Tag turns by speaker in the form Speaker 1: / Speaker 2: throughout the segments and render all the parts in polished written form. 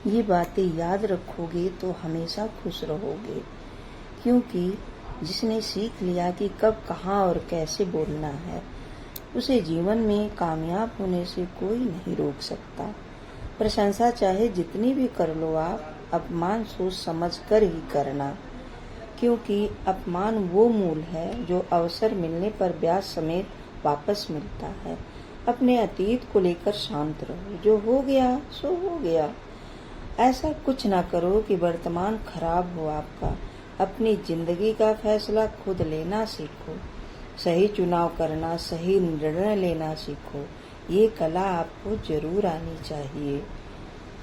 Speaker 1: ये बातें याद रखोगे तो हमेशा खुश रहोगे, क्योंकि जिसने सीख लिया कि कब, कहाँ और कैसे बोलना है, उसे जीवन में कामयाब होने से कोई नहीं रोक सकता। प्रशंसा चाहे जितनी भी कर लो आप, अपमान सोच समझ कर ही करना, क्योंकि अपमान वो मूल है जो अवसर मिलने पर ब्याज समेत वापस मिलता है। अपने अतीत को लेकर शांत रहो, जो हो गया सो हो गया। ऐसा कुछ ना करो कि वर्तमान खराब हो आपका। अपनी जिंदगी का फैसला खुद लेना सीखो, सही चुनाव करना, सही निर्णय लेना सीखो। ये कला आपको जरूर आनी चाहिए।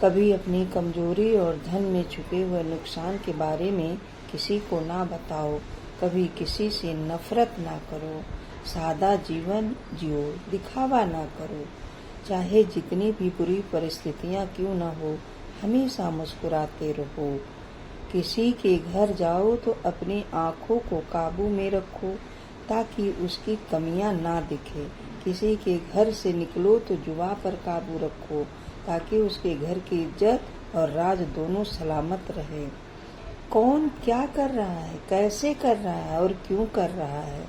Speaker 1: कभी अपनी कमजोरी और धन में छुपे हुए नुकसान के बारे में किसी को ना बताओ। कभी किसी से नफरत ना करो। सादा जीवन जियो, दिखावा ना करो। चाहे जितनी भी बुरी परिस्थितियां क्यों न हो, हमेशा मुस्कुराते रहो। किसी के घर जाओ तो अपनी आंखों को काबू में रखो, ताकि उसकी कमियां ना दिखे। किसी के घर से निकलो तो जुबान पर काबू रखो, ताकि उसके घर की इज्जत और राज दोनों सलामत रहे। कौन क्या कर रहा है, कैसे कर रहा है और क्यों कर रहा है,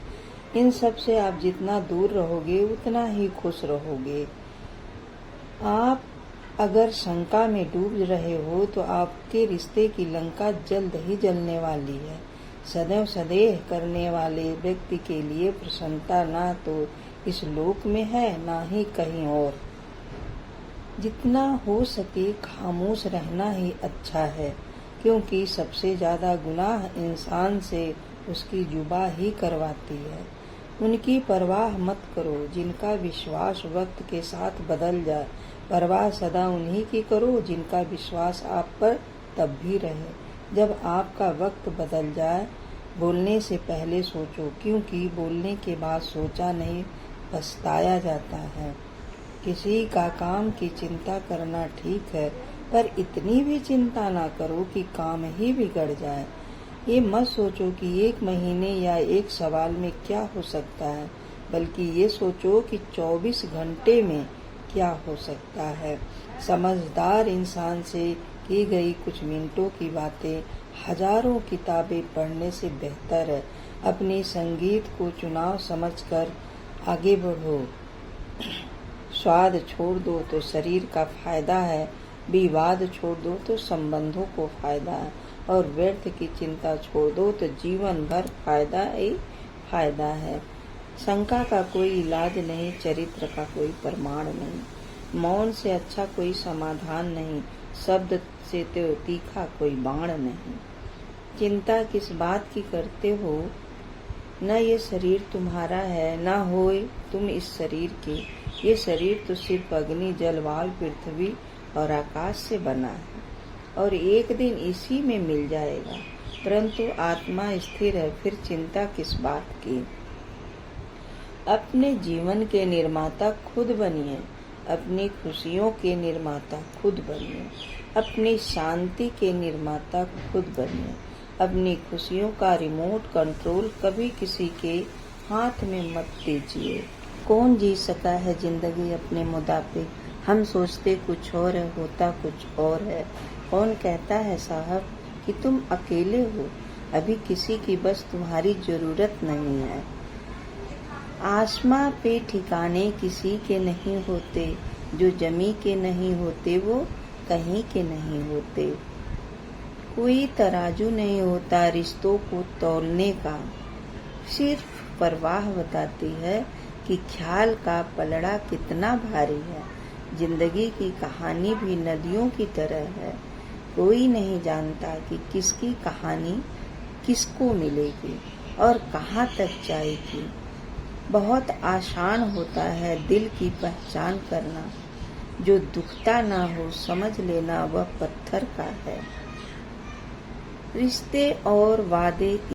Speaker 1: इन सब से आप जितना दूर रहोगे उतना ही खुश रहोगे। आप अगर शंका में डूब रहे हो तो आपके रिश्ते की लंका जल्द ही जलने वाली है। सदैव सदेह करने वाले व्यक्ति के लिए प्रसन्नता ना तो इस लोक में है, ना ही कहीं और। जितना हो सके खामोश रहना ही अच्छा है, क्योंकि सबसे ज्यादा गुनाह इंसान से उसकी जुबान ही करवाती है। उनकी परवाह मत करो जिनका विश्वास वक्त के साथ बदल जाए। परवाह सदा उन्हीं की करो जिनका विश्वास आप पर तब भी रहे जब आपका वक्त बदल जाए। बोलने से पहले सोचो, क्योंकि बोलने के बाद सोचा नहीं पछताया जाता है। किसी का काम की चिंता करना ठीक है, पर इतनी भी चिंता ना करो कि काम ही बिगड़ जाए। ये मत सोचो कि 1 महीने या 1 सवाल में क्या हो सकता है, बल्कि ये सोचो कि 24 घंटे में क्या हो सकता है। समझदार इंसान से की गई कुछ मिनटों की बातें हजारों किताबें पढ़ने से बेहतर है। अपनी संगीत को चुनाव समझकर आगे बढ़ो। स्वाद छोड़ दो तो शरीर का फायदा है, विवाद छोड़ दो तो संबंधों को फायदा है, और व्यर्थ की चिंता छोड़ दो तो जीवन भर फायदा ही फायदा है। शंका का कोई इलाज नहीं, चरित्र का कोई प्रमाण नहीं, मौन से अच्छा कोई समाधान नहीं, शब्द से तो तीखा कोई बाण नहीं। चिंता किस बात की करते हो? न ये शरीर तुम्हारा है, न होए तुम इस शरीर के। ये शरीर तो सिर्फ अग्नि, जल, वायु, पृथ्वी और आकाश से बना है, और एक दिन इसी में मिल जाएगा। परंतु आत्मा स्थिर है, फिर चिंता किस बात की? अपने जीवन के निर्माता खुद बनिए, अपनी खुशियों के निर्माता खुद बनिए, अपनी शांति के निर्माता खुद बनिए। अपनी खुशियों का रिमोट कंट्रोल कभी किसी के हाथ में मत दीजिए। कौन जी सका है जिंदगी अपने मुताबिक? हम सोचते कुछ और है, होता कुछ और है। कौन कहता है साहब कि तुम अकेले हो? अभी किसी की बस तुम्हारी जरूरत नहीं है। आसमां पे ठिकाने किसी के नहीं होते, जो जमी के नहीं होते वो कहीं के नहीं होते। कोई तराजू नहीं होता रिश्तों को तौलने का, सिर्फ परवाह बताती है कि ख्याल का पलड़ा कितना भारी है। जिंदगी की कहानी भी नदियों की तरह है, कोई नहीं जानता कि किसकी कहानी किसको मिलेगी और कहाँ तक जाएगी। बहुत आसान होता है दिल की पहचान करना, जो दुखता ना हो समझ लेना वह पत्थर का है। रिश्ते और वादे